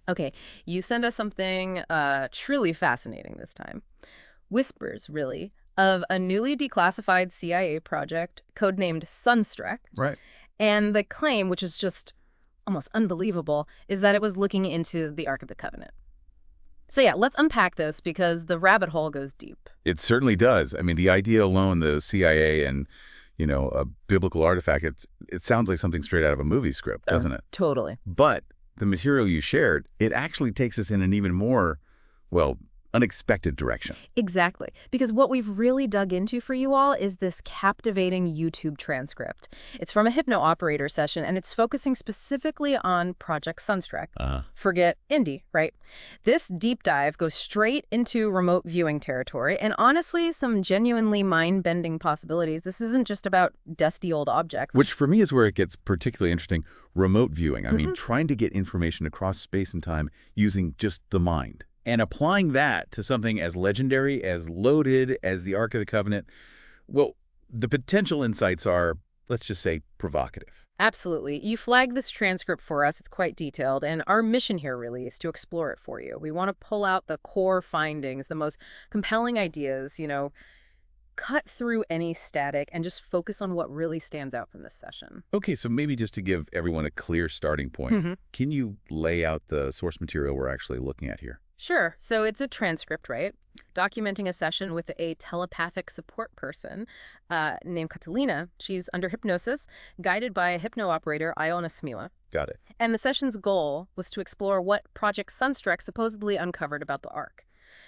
Okay, you send us something truly fascinating this time. Whispers, really, of a newly declassified CIA project codenamed Sunstreak. Right. And the claim, which is just almost unbelievable, is that it was looking into the Ark of the Covenant. So yeah, let's unpack this because the rabbit hole goes deep. It certainly does. I mean, the idea alone, the CIA and, a biblical artifact, it sounds like something straight out of a movie script, doesn't it? Totally. But the material you shared, it actually takes us in an even more, well, unexpected direction. Exactly. Because what we've really dug into for you all is this captivating YouTube transcript. It's from a hypno-operator session, and it's focusing specifically on Project Sunstreak. Forget Indy, right? This deep dive goes straight into remote viewing territory, and honestly, some genuinely mind-bending possibilities. This isn't just about dusty old objects. Which for me is where it gets particularly interesting. Remote viewing. I mean, trying to get information across space and time using just the mind. And applying that to something as legendary, as loaded as the Ark of the Covenant, well, the potential insights are, let's just say, provocative. Absolutely. You flagged this transcript for us. It's quite detailed. And our mission here really is to explore it for you. We want to pull out the core findings, the most compelling ideas, cut through any static and just focus on what really stands out from this session. Okay, so maybe just to give everyone a clear starting point, can you lay out the source material we're actually looking at here? Sure. So it's a transcript, right? Documenting a session with a telepathic support person named Catalina. She's under hypnosis, guided by a hypno-operator, Ioana Sima. Got it. And the session's goal was to explore what Project Sunstreak supposedly uncovered about the Ark.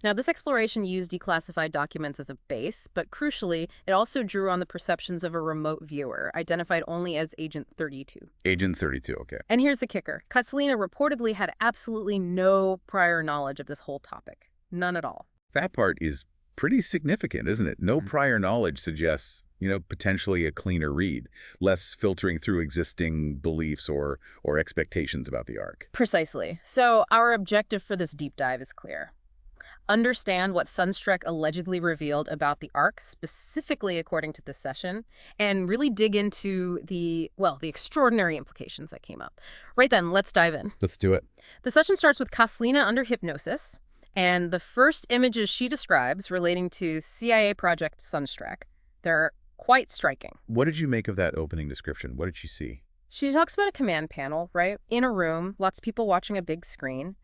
Now, this exploration used declassified documents as a base, but crucially, it also drew on the perceptions of a remote viewer, identified only as Agent 32. Agent 32, okay. And here's the kicker. Catalina reportedly had absolutely no prior knowledge of this whole topic. None at all. That part is pretty significant, isn't it? No prior knowledge suggests, potentially a cleaner read, less filtering through existing beliefs or expectations about the Ark. Precisely. So our objective for this deep dive is clear. Understand what Sunstreak allegedly revealed about the Ark, specifically according to this session, and really dig into the extraordinary implications that came up. Right then, let's dive in. Let's do it. The session starts with Catalina under hypnosis, and the first images she describes relating to CIA Project Sunstreak, they're quite striking. What did you make of that opening description? What did you see? She talks about a command panel, right? In a room, lots of people watching a big screen.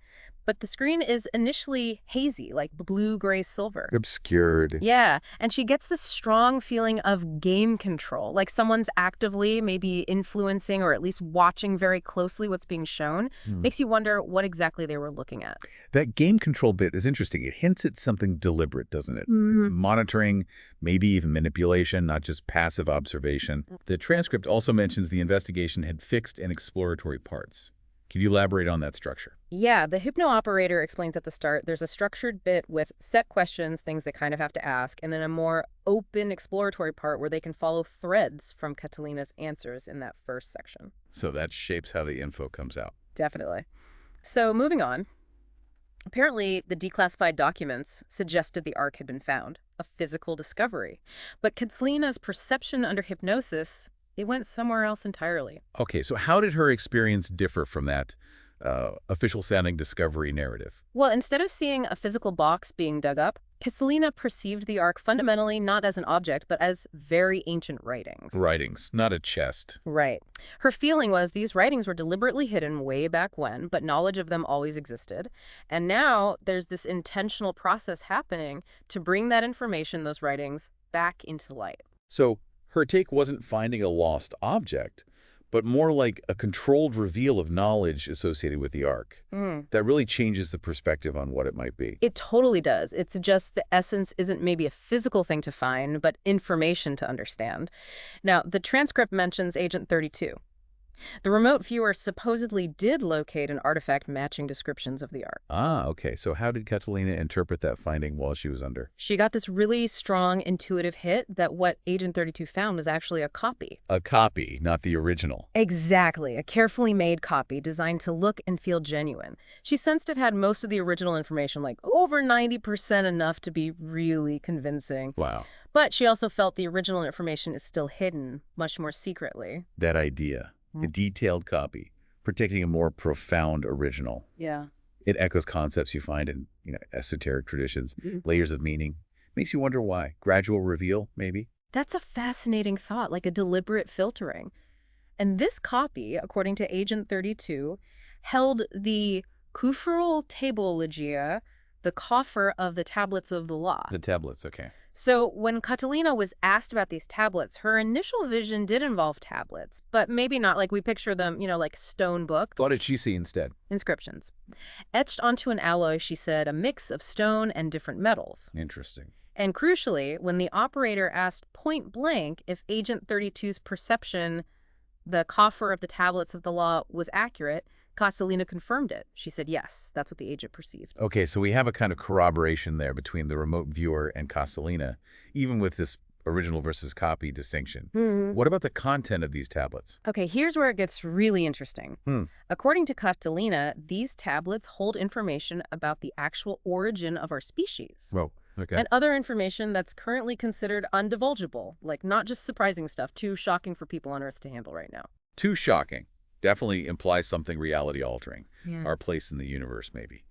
But the screen is initially hazy, like blue-gray silver. Obscured. Yeah, and she gets this strong feeling of game control, like someone's actively maybe influencing or at least watching very closely what's being shown. Makes you wonder what exactly they were looking at. That game control bit is interesting. It hints at something deliberate, doesn't it? Monitoring, maybe even manipulation, not just passive observation. The transcript also mentions the investigation had fixed and exploratory parts. Can you elaborate on that structure? Yeah, the hypno-operator explains at the start there's a structured bit with set questions, things they kind of have to ask, and then a more open exploratory part where they can follow threads from Catalina's answers in that first section. So that shapes how the info comes out. Definitely. So moving on. Apparently, the declassified documents suggested the Ark had been found, a physical discovery. But Catalina's perception under hypnosis, it went somewhere else entirely. Okay, so how did her experience differ from that official-sounding discovery narrative? Well, instead of seeing a physical box being dug up, Catalina perceived the Ark fundamentally not as an object, but as very ancient writings. Writings, not a chest. Right. Her feeling was these writings were deliberately hidden way back when, but knowledge of them always existed. And now there's this intentional process happening to bring that information, those writings, back into light. So her take wasn't finding a lost object, but more like a controlled reveal of knowledge associated with the Ark. That really changes the perspective on what it might be. It totally does. It suggests the essence isn't maybe a physical thing to find, but information to understand. Now, the transcript mentions Agent 32. The remote viewer supposedly did locate an artifact matching descriptions of the Ark. Ah, okay. So how did Catalina interpret that finding while she was under? She got this really strong intuitive hit that what Agent 32 found was actually a copy. A copy, not the original. Exactly. A carefully made copy designed to look and feel genuine. She sensed it had most of the original information, like over 90% enough to be really convincing. Wow. But she also felt the original information is still hidden, much more secretly. That idea. A detailed copy, protecting a more profound original. Yeah. It echoes concepts you find in, esoteric traditions, layers of meaning. Makes you wonder why. Gradual reveal, maybe? That's a fascinating thought, like a deliberate filtering. And this copy, according to Agent 32, held the Kufrul Tabologia, the coffer of the tablets of the law. The tablets, okay. So when Catalina was asked about these tablets, her initial vision did involve tablets, but maybe not like we picture them, like stone books. What did she see instead? Inscriptions. Etched onto an alloy, she said, a mix of stone and different metals. Interesting. And crucially, when the operator asked point blank if Agent 32's perception, the coffer of the tablets of the law, was accurate, Catalina confirmed it. She said, yes, that's what the agent perceived. Okay, so we have a kind of corroboration there between the remote viewer and Catalina, even with this original versus copy distinction. What about the content of these tablets? Okay, here's where it gets really interesting. According to Catalina, these tablets hold information about the actual origin of our species. Whoa, okay. And other information that's currently considered undivulgeable, like not just surprising stuff, too shocking for people on Earth to handle right now. Too shocking. Definitely implies something reality-altering. Yeah. Our place in the universe, maybe.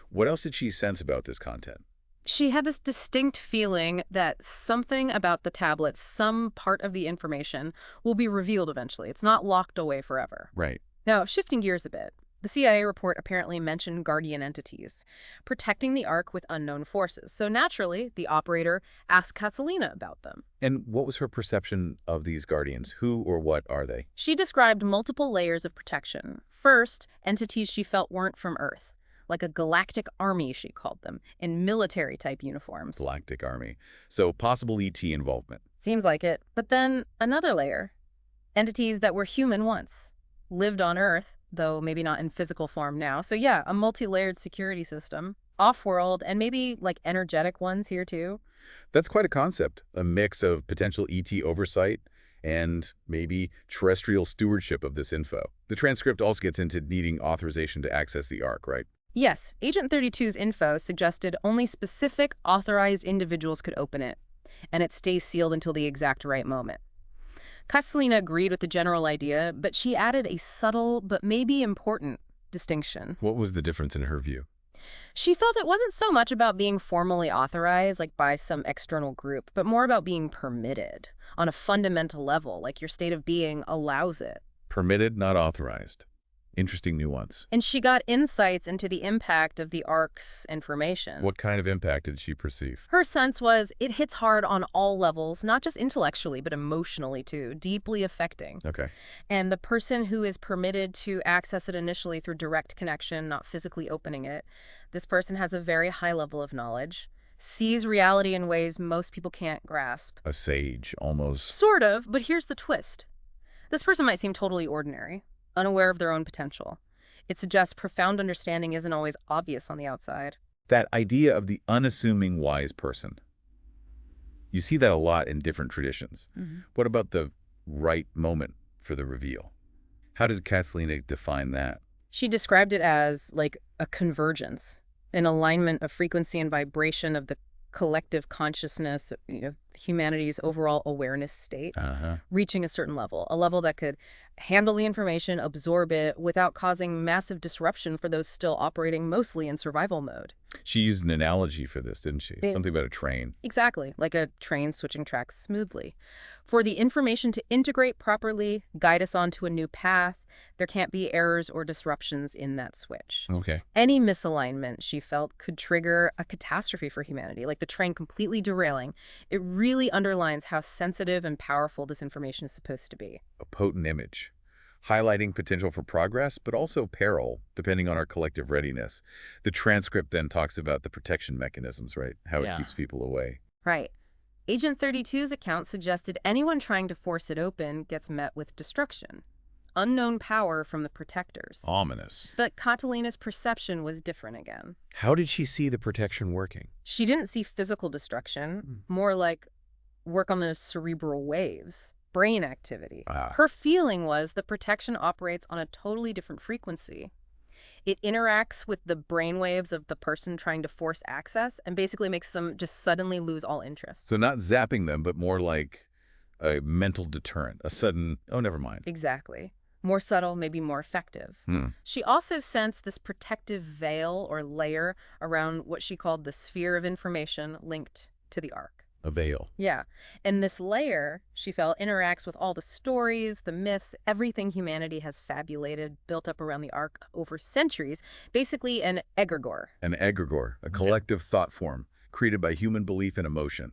What else did she sense about this content? She had this distinct feeling that something about the tablets, some part of the information, will be revealed eventually. It's not locked away forever. Right. Now, shifting gears a bit, the CIA report apparently mentioned guardian entities, protecting the Ark with unknown forces. So naturally, the operator asked Catalina about them. And what was her perception of these guardians? Who or what are they? She described multiple layers of protection. First, entities she felt weren't from Earth, like a galactic army, she called them, in military-type uniforms. Galactic army. So possible ET involvement. Seems like it. But then another layer. Entities that were human once, lived on Earth, though maybe not in physical form now. So yeah, a multi-layered security system, off-world, and maybe like energetic ones here too. That's quite a concept. A mix of potential ET oversight and maybe terrestrial stewardship of this info. The transcript also gets into needing authorization to access the Ark, right? Yes, Agent 32's info suggested only specific authorized individuals could open it, and it stays sealed until the exact right moment. Catalina agreed with the general idea, but she added a subtle but maybe important distinction. What was the difference in her view? She felt it wasn't so much about being formally authorized, like by some external group, but more about being permitted on a fundamental level, like your state of being allows it. Permitted, not authorized. Interesting nuance. And she got insights into the impact of the Ark's information. What kind of impact did she perceive? Her sense was it hits hard on all levels, not just intellectually, but emotionally too, deeply affecting. Okay. And the person who is permitted to access it initially through direct connection, not physically opening it, this person has a very high level of knowledge, sees reality in ways most people can't grasp. A sage, almost. Sort of, but here's the twist. This person might seem totally ordinary, unaware of their own potential. It suggests profound understanding isn't always obvious on the outside. That idea of the unassuming wise person. You see that a lot in different traditions. What about the right moment for the reveal? How did Catalina define that? She described it as like a convergence, an alignment of frequency and vibration of the collective consciousness, humanity's overall awareness state, reaching a certain level, a level that could handle the information, absorb it, without causing massive disruption for those still operating mostly in survival mode. She used an analogy for this, didn't she? Something about a train. Exactly, like a train switching tracks smoothly. For the information to integrate properly, guide us onto a new path, there can't be errors or disruptions in that switch. Okay. Any misalignment, she felt, could trigger a catastrophe for humanity, like the train completely derailing. It really underlines how sensitive and powerful this information is supposed to be. A potent image, highlighting potential for progress, but also peril, depending on our collective readiness. The transcript then talks about the protection mechanisms, right? How it keeps people away. Right. Agent 32's account suggested anyone trying to force it open gets met with destruction. Unknown power from the protectors. Ominous. But Catalina's perception was different again. How did she see the protection working? She didn't see physical destruction, more like work on the cerebral waves, brain activity. Her feeling was the protection operates on a totally different frequency. It interacts with the brain waves of the person trying to force access and basically makes them just suddenly lose all interest. So not zapping them, but more like a mental deterrent, a sudden, oh, never mind. Exactly. More subtle, maybe more effective. She also sensed this protective veil or layer around what she called the sphere of information linked to the arc. A veil. Yeah. And this layer, she felt, interacts with all the stories, the myths, everything humanity has fabulated, built up around the arc over centuries. Basically an egregore. An egregore, a collective thought form created by human belief and emotion.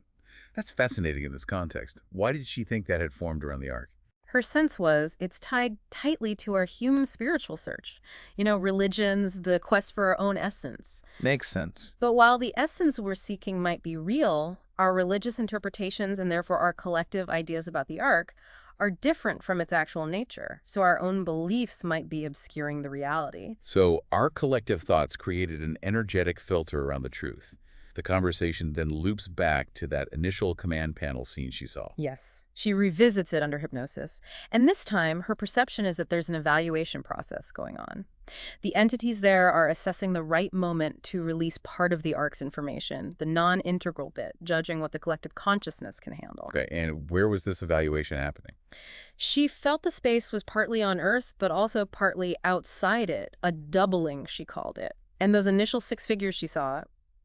That's fascinating in this context. Why did she think that had formed around the arc? Her sense was it's tied tightly to our human spiritual search. Religions, the quest for our own essence. Makes sense. But while the essence we're seeking might be real, our religious interpretations and therefore our collective ideas about the arc are different from its actual nature. So our own beliefs might be obscuring the reality. So our collective thoughts created an energetic filter around the truth. The conversation then loops back to that initial command panel scene she saw. Yes. She revisits it under hypnosis. And this time, her perception is that there's an evaluation process going on. The entities there are assessing the right moment to release part of the arc's information, the non-integral bit, judging what the collective consciousness can handle. Okay, and where was this evaluation happening? She felt the space was partly on Earth, but also partly outside it, a doubling, she called it. And those initial 6 figures she saw,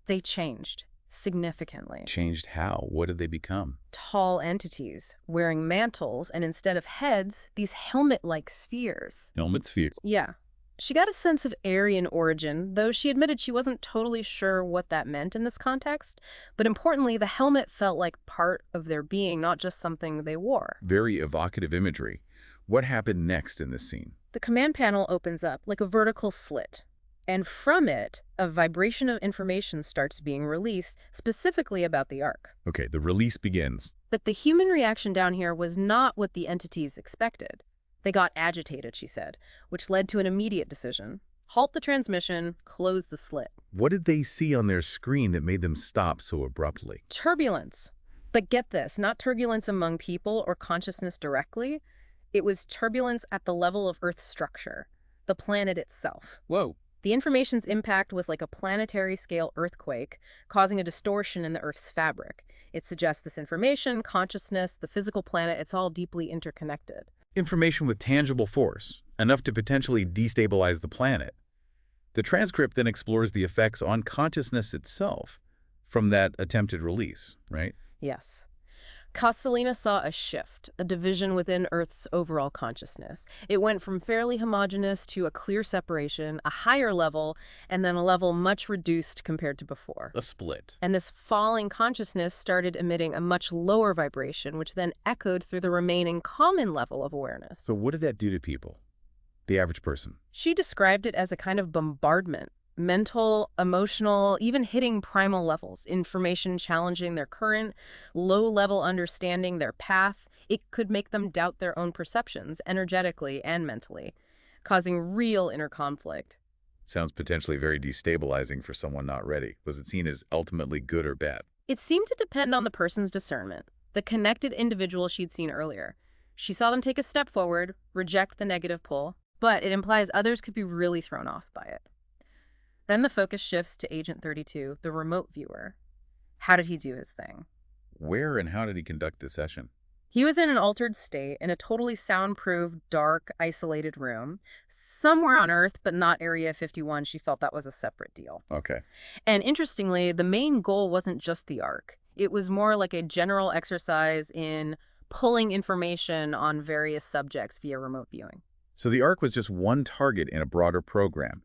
they changed significantly. Changed how? What did they become? Tall entities, wearing mantles, and instead of heads, these helmet-like spheres. Helmet spheres. Yeah. She got a sense of Aryan origin, though she admitted she wasn't totally sure what that meant in this context. But importantly, the helmet felt like part of their being, not just something they wore. Very evocative imagery. What happened next in this scene? The command panel opens up like a vertical slit. And from it, a vibration of information starts being released, specifically about the arc. Okay, the release begins. But the human reaction down here was not what the entities expected. They got agitated, she said, which led to an immediate decision. Halt the transmission, close the slit. What did they see on their screen that made them stop so abruptly? Turbulence. But get this, not turbulence among people or consciousness directly. It was turbulence at the level of Earth's structure, the planet itself. Whoa. The information's impact was like a planetary-scale earthquake, causing a distortion in the Earth's fabric. It suggests this information, consciousness, the physical planet, it's all deeply interconnected. Information with tangible force, enough to potentially destabilize the planet. The transcript then explores the effects on consciousness itself from that attempted release, right? Yes. Catalina saw a shift, a division within Earth's overall consciousness. It went from fairly homogeneous to a clear separation, a higher level, and then a level much reduced compared to before. A split. And this falling consciousness started emitting a much lower vibration, which then echoed through the remaining common level of awareness. So what did that do to people? The average person? She described it as a kind of bombardment. Mental, emotional, even hitting primal levels, information challenging their current, low-level understanding their path. It could make them doubt their own perceptions, energetically and mentally, causing real inner conflict. Sounds potentially very destabilizing for someone not ready. Was it seen as ultimately good or bad? It seemed to depend on the person's discernment. The connected individual she'd seen earlier. She saw them take a step forward, reject the negative pull, but it implies others could be really thrown off by it. Then the focus shifts to Agent 32, the remote viewer. How did he do his thing? Where and how did he conduct this session? He was in an altered state, in a totally soundproof, dark, isolated room. Somewhere on Earth, but not Area 51. She felt that was a separate deal. Okay. And interestingly, the main goal wasn't just the arc. It was more like a general exercise in pulling information on various subjects via remote viewing. So the arc was just one target in a broader program.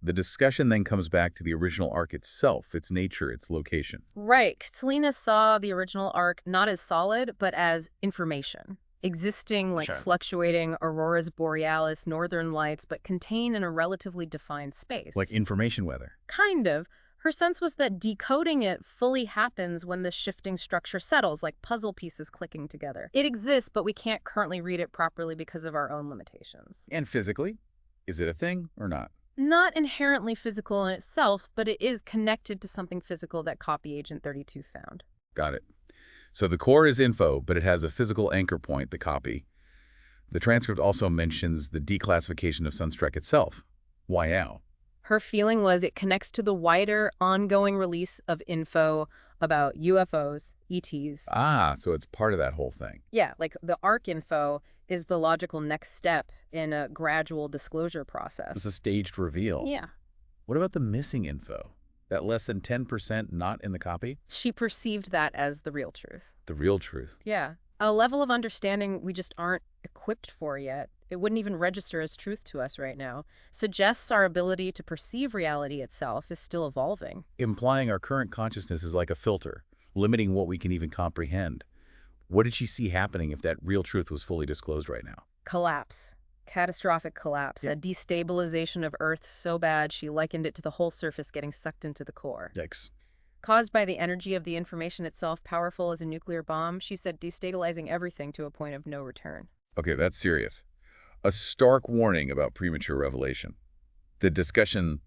The discussion then comes back to the original arc itself, its nature, its location. Right. Catalina saw the original arc not as solid, but as information. Existing, like fluctuating auroras borealis, northern lights, but contained in a relatively defined space. Like information weather. Kind of. Her sense was that decoding it fully happens when the shifting structure settles, like puzzle pieces clicking together. It exists, but we can't currently read it properly because of our own limitations. And physically? Is it a thing or not? Not inherently physical in itself, but it is connected to something physical that copy Agent 32 found. Got it. So the core is info, but it has a physical anchor point, the copy. The transcript also mentions the declassification of Sunstreak itself. Why now? Her feeling was it connects to the wider, ongoing release of info about UFOs, ETs. Ah, so it's part of that whole thing. Yeah, like the ARC info is the logical next step in a gradual disclosure process. It's a staged reveal. Yeah. What about the missing info? That less than 10% not in the copy? She perceived that as the real truth. The real truth. Yeah. A level of understanding we just aren't equipped for yet. It wouldn't even register as truth to us right now. Suggests our ability to perceive reality itself is still evolving. Implying our current consciousness is like a filter, limiting what we can even comprehend. What did she see happening if that real truth was fully disclosed right now? Collapse. Catastrophic collapse. Yeah. A destabilization of Earth so bad she likened it to the whole surface getting sucked into the core. Yikes. Caused by the energy of the information itself, powerful as a nuclear bomb, she said, destabilizing everything to a point of no return. Okay, that's serious. A stark warning about premature revelation. The discussion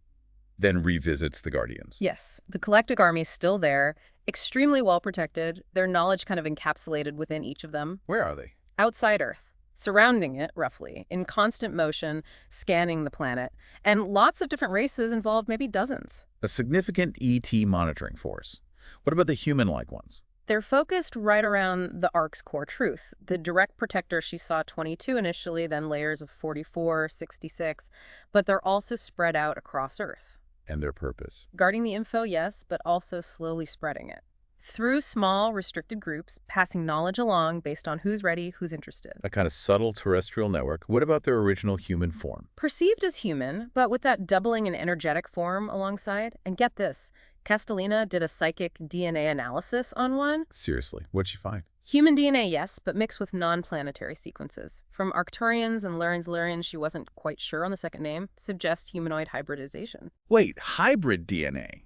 then revisits the Guardians. Yes, the Galactic Army's still there, extremely well protected, their knowledge kind of encapsulated within each of them. Where are they? Outside Earth, surrounding it, roughly, in constant motion, scanning the planet. And lots of different races involved, maybe dozens. A significant ET monitoring force. What about the human-like ones? They're focused right around the Ark's core truth. The direct protector, she saw 22 initially, then layers of 44, 66, but they're also spread out across Earth. And their purpose? Guarding the info, yes, but also slowly spreading it. Through small, restricted groups, passing knowledge along based on who's ready, who's interested. A kind of subtle terrestrial network. What about their original human form? Perceived as human, but with that doubling in energetic form alongside. And get this, Catalina did a psychic DNA analysis on one. Seriously, what'd she find? Human DNA, yes, but mixed with non-planetary sequences. From Arcturians and Larians she wasn't quite sure on the second name, suggests humanoid hybridization. Wait, hybrid DNA?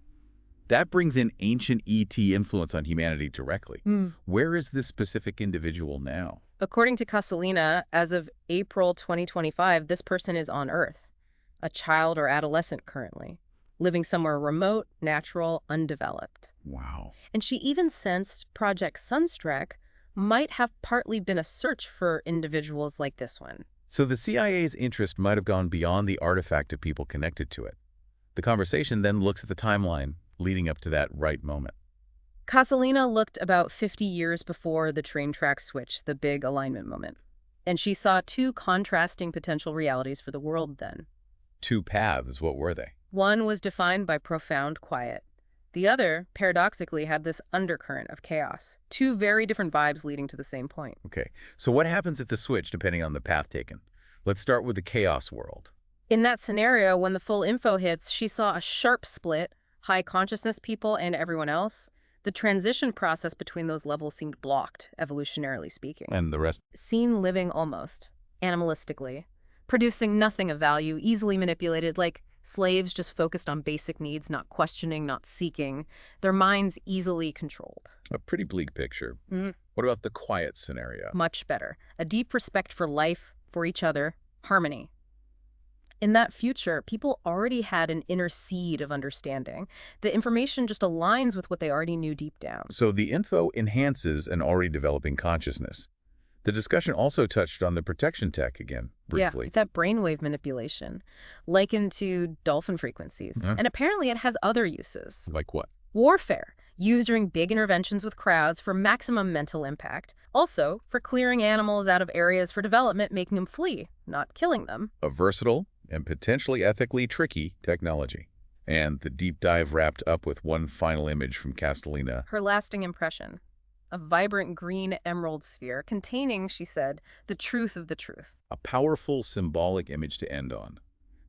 That brings in ancient ET influence on humanity directly. Where is this specific individual now? According to Catalina, as of April 2025, this person is on Earth, a child or adolescent currently, living somewhere remote, natural, undeveloped. Wow. And she even sensed Project Sunstreak might have partly been a search for individuals like this one. So the CIA's interest might have gone beyond the artifact to people connected to it. The conversation then looks at the timeline leading up to that right moment. Catalina looked about 50 years before the train track switch, the big alignment moment. And she saw two contrasting potential realities for the world then. Two paths, what were they? One was defined by profound quiet. The other, paradoxically, had this undercurrent of chaos. Two very different vibes leading to the same point. Okay, so what happens at the switch depending on the path taken? Let's start with the chaos world. In that scenario, when the full info hits, she saw a sharp split, high consciousness people and everyone else. The transition process between those levels seemed blocked, evolutionarily speaking. And the rest? Seen living almost, animalistically, producing nothing of value, easily manipulated, like slaves just focused on basic needs, not questioning, not seeking, their minds easily controlled. A pretty bleak picture. What about the quiet scenario? Much better. A deep respect for life, for each other, harmony. In that future, people already had an inner seed of understanding. The information just aligns with what they already knew deep down. So the info enhances an already developing consciousness. The discussion also touched on the protection tech again, briefly. Yeah, that brainwave manipulation, likened to dolphin frequencies. And apparently it has other uses. Like what? Warfare, used during big interventions with crowds for maximum mental impact. Also, for clearing animals out of areas for development, making them flee, not killing them. A versatile and potentially ethically tricky technology. And the deep dive wrapped up with one final image from Catalina. Her lasting impression. A vibrant green emerald sphere containing, she said, the truth of the truth. A powerful symbolic image to end on.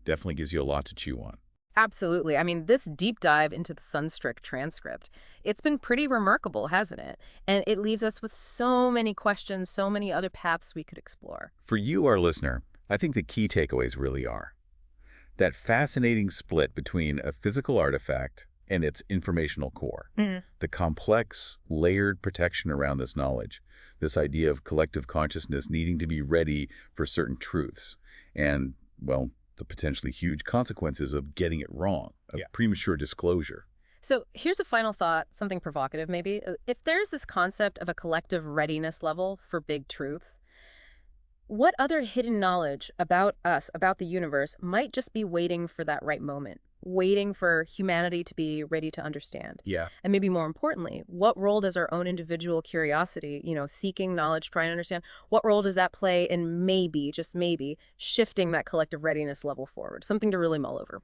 Definitely gives you a lot to chew on. Absolutely. I mean, this deep dive into the Sunstreak transcript, it's been pretty remarkable, hasn't it? And it leaves us with so many questions, so many other paths we could explore. For you, our listener, I think the key takeaways really are that fascinating split between a physical artifact and its informational core, the complex, layered protection around this knowledge, this idea of collective consciousness needing to be ready for certain truths, and, well, the potentially huge consequences of getting it wrong, of premature disclosure. So here's a final thought, something provocative maybe. If there's this concept of a collective readiness level for big truths, what other hidden knowledge about us, about the universe, might just be waiting for that right moment? waiting for humanity to be ready to understand? Yeah. And maybe more importantly, what role does our own individual curiosity, seeking knowledge, trying to understand, what role does that play in maybe, just maybe, shifting that collective readiness level forward? Something to really mull over.